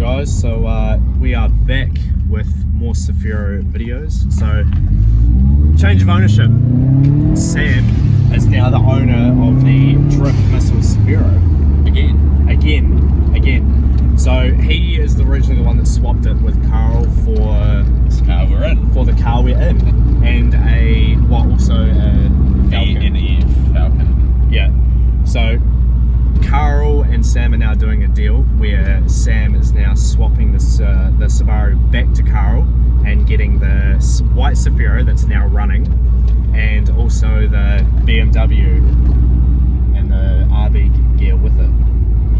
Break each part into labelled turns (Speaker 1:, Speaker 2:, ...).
Speaker 1: guys, so we are back with more Saphiro videos. So, change of ownership. Sam is now the owner of the Drift Missle Saphiro. Again. So he is originally the one that swapped it with Carl for
Speaker 2: this car we're in.
Speaker 1: For the car we're in, and also a
Speaker 2: Falcon.
Speaker 1: Yeah. So Carl and Sam are now doing a deal where Sam is now swapping the Subaru back to Carl and getting the white Saphiro that's now running, and also the BMW and the RB gear with it.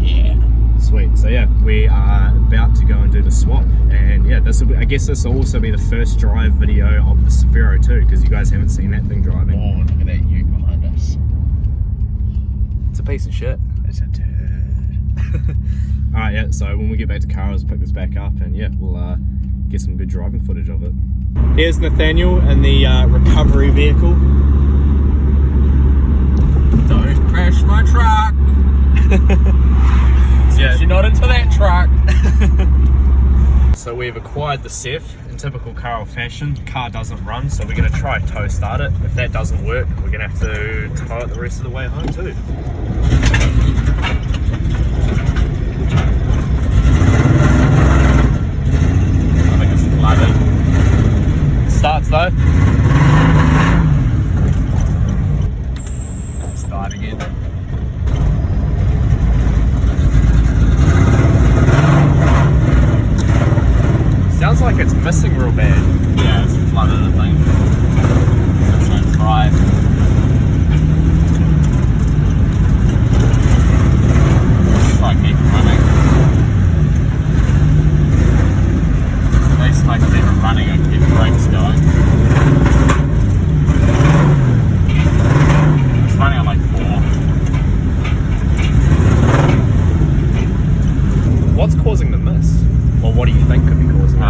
Speaker 2: Yeah.
Speaker 1: Sweet. So yeah, we are about to go and do the swap, and yeah, I guess this will also be the first drive video of the Saphiro too, because you guys haven't seen that thing driving.
Speaker 2: Oh, look at that ute behind us.
Speaker 1: It's a piece of shit.
Speaker 2: It's a turd.
Speaker 1: Alright, yeah, so when we get back to Carl's, pick this back up, and yeah, we'll get some good driving footage of it. Here's Nathaniel in the recovery vehicle.
Speaker 2: Don't crash my truck.
Speaker 1: Yeah.
Speaker 2: You're not into that truck.
Speaker 1: So we've acquired the Ceph in typical Carl fashion. The car doesn't run, so we're going to try tow start it. If that doesn't work, we're going to have to tow it the rest of the way home too.
Speaker 2: I think it's flooded.
Speaker 1: Starts though.
Speaker 2: Start again.
Speaker 1: Sounds like it's missing real bad.
Speaker 2: Yeah, it's flooded, I think. I'm trying to try. Try and keep it running. At least like keep it running and keep the brakes going. It's running on like 4.
Speaker 1: What's causing the miss? Or what do you think could be causing it?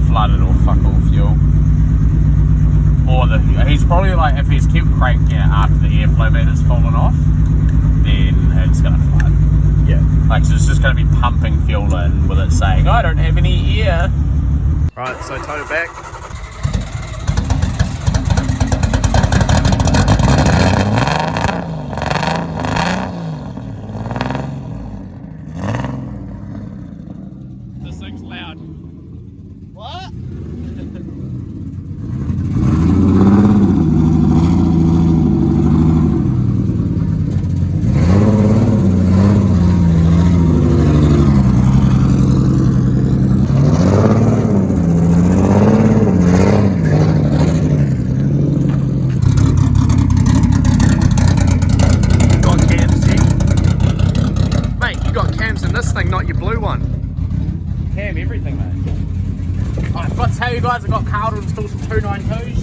Speaker 2: Flooded or fuck all fuel. Or he's probably like, if he's kept cranking it after the airflow meter's fallen off, then it's gonna flood.
Speaker 1: Yeah.
Speaker 2: Like, so it's just gonna be pumping fuel in with it saying, I don't have any air.
Speaker 1: Right, so tow it back.
Speaker 2: This thing's loud. What?
Speaker 1: Not your blue one.
Speaker 2: Cam everything, mate. I forgot to tell you guys, I got Carl to install some 292s.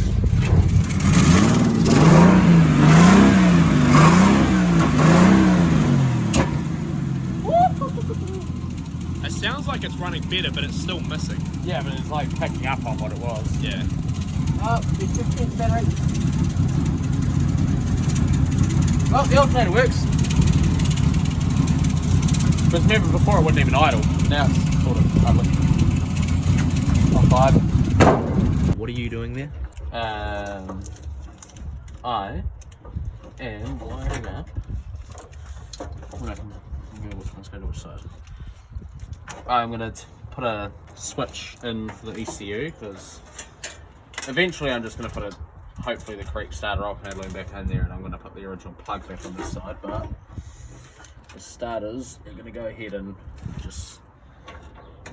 Speaker 3: It sounds like it's running better, but it's still missing.
Speaker 2: Yeah, but it's like picking up on what it was.
Speaker 3: Yeah.
Speaker 2: Oh, there's 15 battery. Oh, the alternator works. Because remember, before it wasn't even idle. Now it's sort of ugly. On 5.
Speaker 1: What are you doing there?
Speaker 2: I am wiring up. Well, I can go which one's going to which side. I'm going to put a switch in for the ECU, because eventually I'm just going to put hopefully the Creek starter off handling back in there, and I'm going to put the original plug back on this side, but for starters, I'm going to go ahead and just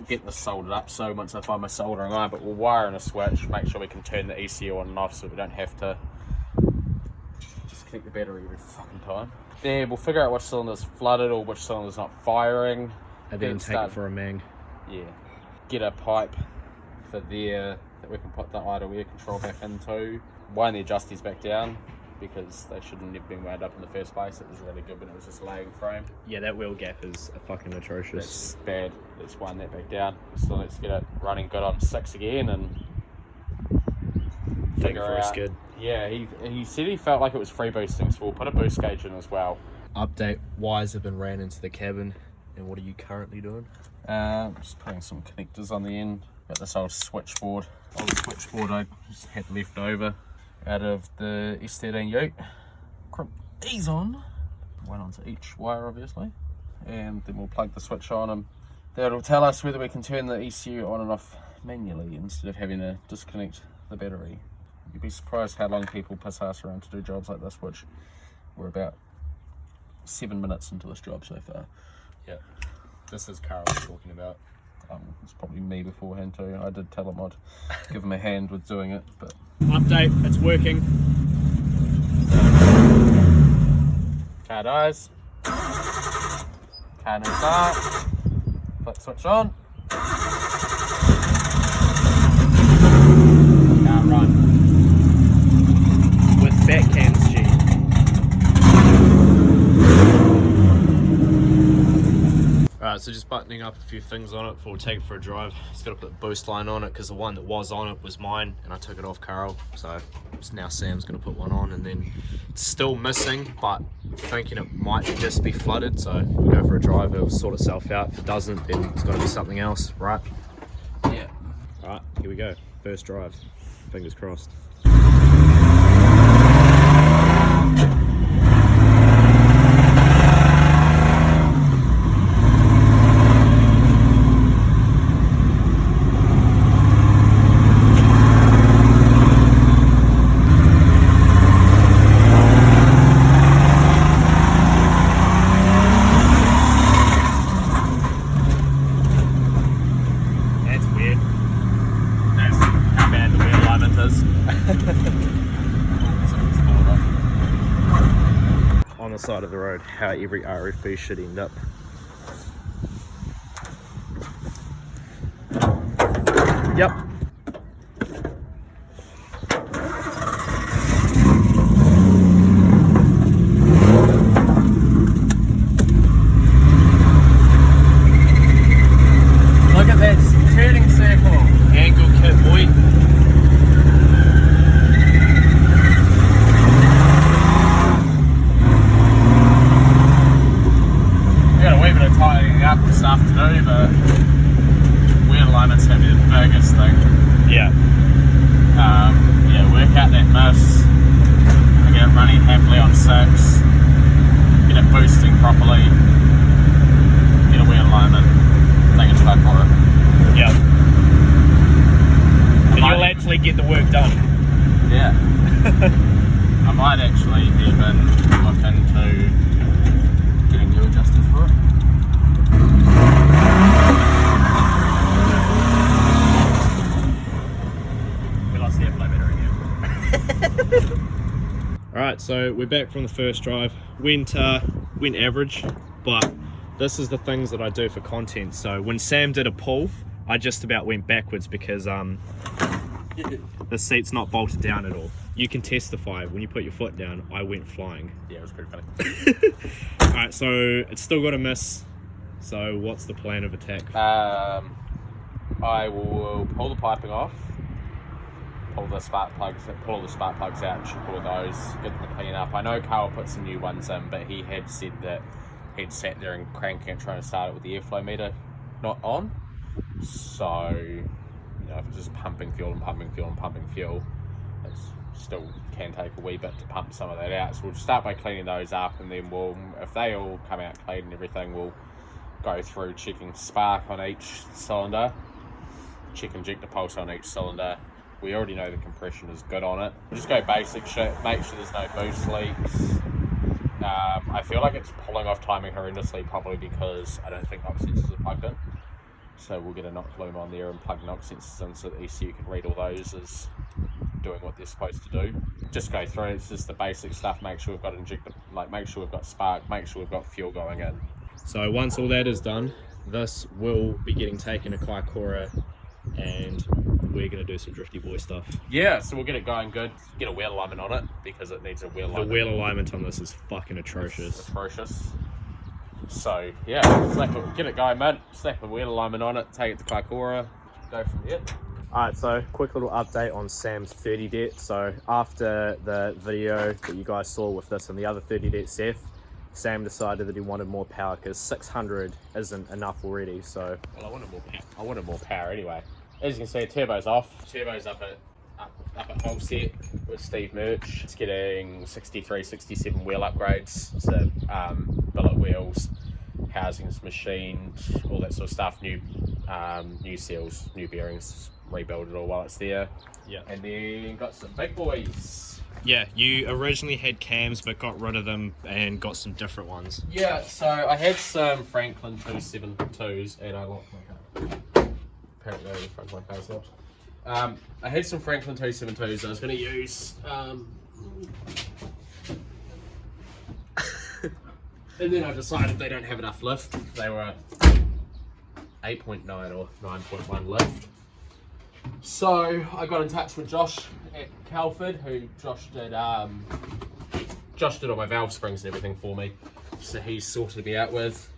Speaker 2: get this soldered up. So once I find my soldering iron, but we'll wire in a switch, make sure we can turn the ECU on and off so we don't have to just keep the battery every fucking time. There, we'll figure out which cylinder's flooded or which cylinder's not firing.
Speaker 1: And then take it for a mang.
Speaker 2: Yeah. Get a pipe for there that we can put the idle air control back into. Wind the adjusties back down, because they shouldn't have been wound up in the first place. It was really good when it was just laying frame.
Speaker 1: Yeah, that wheel gap is fucking atrocious.
Speaker 2: That's bad. Let's wind that back down. So let's get it running good on 6 again and figure out.
Speaker 1: For a skid.
Speaker 2: Yeah, he said he felt like it was free boosting, so we'll put a boost gauge in as well.
Speaker 1: Update, wires have been ran into the cabin. And what are you currently doing?
Speaker 2: Just putting some connectors on the end. Got this old switchboard I just had left over out of the S13 Ute. Crimp these on, one onto each wire obviously, and then we'll plug the switch on, and that'll tell us whether we can turn the ECU on and off manually instead of having to disconnect the battery. You'd be surprised how long people piss ass around to do jobs like this, which we're about 7 minutes into this job so far.
Speaker 1: Yeah, this is Carl talking about.
Speaker 2: It's probably me beforehand too. I did tell him I'd give him a hand with doing it, but
Speaker 3: Update, it's working.
Speaker 2: car dies, car no start, flick switch on, car run.
Speaker 1: With backhands, G. Alright, so just buttoning up a few things on it before we take it for a drive. Just got to put the boost line on it because the one that was on it was mine and I took it off Carl. So now Sam's going to put one on, and then it's still missing, but thinking it might just be flooded. So we'll go for a drive, it'll sort itself out. If it doesn't, then it's got to be something else, right?
Speaker 2: Yeah.
Speaker 1: Alright, here we go. First drive. Fingers crossed. On the side of the road, how every RFB should end up. Yep.
Speaker 2: Look at that turning circle.
Speaker 1: Angle kit, boy.
Speaker 2: Tidying up this afternoon, but wheel alignment's gonna be the biggest thing.
Speaker 1: Yeah.
Speaker 2: Yeah, work out that miss, get it running happily on 6, get it boosting properly, get a wheel alignment, take it to that for it.
Speaker 1: Yeah. And you'll actually get the work done.
Speaker 2: Yeah. I might actually even look into getting new adjusters for it.
Speaker 1: Alright, so we're back from the first drive. Went average, but this is the things that I do for content. So when Sam did a pull, I just about went backwards because the seat's not bolted down at all. You can testify, when you put your foot down, I went flying.
Speaker 2: Yeah, it was pretty funny.
Speaker 1: Alright, so it's still got a miss. So what's the plan of attack?
Speaker 2: I will pull the piping off, pull all the spark plugs out, check all those, get them clean up. I know Carl put some new ones in, but he had said that he'd sat there and cranking it, trying to start it with the airflow meter not on. So, you know, if it's just pumping fuel, it still can take a wee bit to pump some of that out. So we'll start by cleaning those up, and then if they all come out clean and everything, we'll go through checking spark on each cylinder, check injector pulse on each cylinder. We already know the compression is good on it. We'll just go basic shit, make sure there's no boost leaks. I feel like it's pulling off timing horrendously, probably because I don't think knock sensors are plugged in. So we'll get a knock loom on there and plug knock sensors in so the ECU can read all those as doing what they're supposed to do. Just go through, it's just the basic stuff, make sure we've got injector, make sure we've got spark, make sure we've got fuel going in.
Speaker 1: So once all that is done, this will be getting taken to Kaikoura, and we're going to do some drifty boy stuff.
Speaker 2: Yeah, so we'll get it going good, get a wheel alignment on it because it needs a wheel alignment.
Speaker 1: The wheel alignment on this is fucking atrocious.
Speaker 2: It's atrocious. So yeah, get it going, man. Slap a wheel alignment on it, take it to Kaikoura, go from there.
Speaker 1: Alright, so quick little update on Sam's 30 det. So after the video that you guys saw with this and the other 30 det Seth, Sam decided that he wanted more power because 600 isn't enough already. So
Speaker 2: Well, I wanted more power anyway. As you can see, turbo's off. Turbo's up at whole set with Steve Murch. It's getting 63, 67 wheel upgrades. So billet wheels, housings machined, all that sort of stuff. New seals, new bearings, rebuild it all while it's there.
Speaker 1: yeah.
Speaker 2: And then got some big boys.
Speaker 1: Yeah, you originally had cams but got rid of them and got some different ones.
Speaker 2: Yeah, so I had some Franklin 272s and I locked my car. Apparently the front of my car's locked. I had some Franklin 272s I was going to use. And then I decided they don't have enough lift. They were 8.9 or 9.1 lift. So I got in touch with Josh at Calford, who Josh did all my valve springs and everything for me. So he's sorted me out with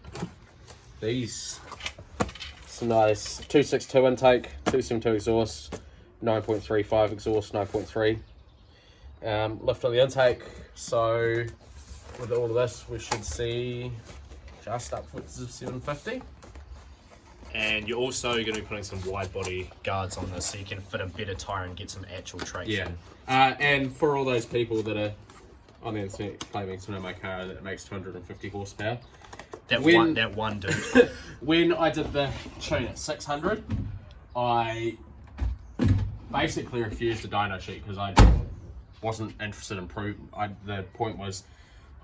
Speaker 2: these. It's a nice 262 intake, 272 exhaust, 9.35 exhaust, 9.3 lift on the intake. So with all of this, we should see just upwards of 750.
Speaker 1: And you're also going to be putting some wide body guards on this so you can fit a better tyre and get some actual traction.
Speaker 2: Yeah. And for all those people that are on the internet claiming to know my car that it makes 250 horsepower,
Speaker 1: That one dude.
Speaker 2: when I did the tune at 600, I basically refused the dyno sheet because I wasn't interested in the point was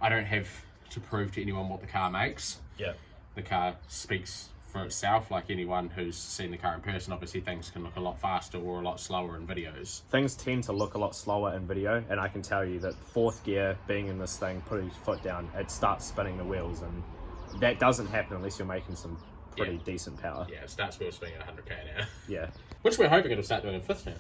Speaker 2: I don't have to prove to anyone what the car makes.
Speaker 1: Yeah.
Speaker 2: The car speaks for itself. Like anyone who's seen the car in person, obviously things can look a lot faster or a lot slower in videos.
Speaker 1: Things tend to look a lot slower in video, and I can tell you that fourth gear, being in this thing, putting your foot down, it starts spinning the wheels, and that doesn't happen unless you're making some pretty decent power.
Speaker 2: Yeah, it starts wheel spinning at 100k an hour.
Speaker 1: Yeah.
Speaker 2: Which we're hoping it'll start doing in fifth now.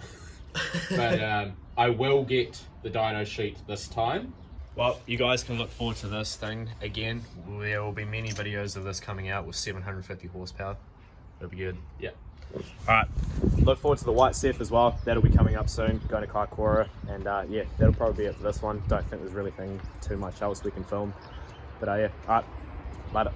Speaker 2: But I will get the dyno sheet this time.
Speaker 1: Well, you guys can look forward to this thing again. There will be many videos of this coming out with 750 horsepower. It'll be good.
Speaker 2: Yeah.
Speaker 1: Alright, look forward to the white Ceph as well. That'll be coming up soon, going to Kaikoura. And yeah, that'll probably be it for this one. Don't think there's really too much else we can film. But yeah, alright, later.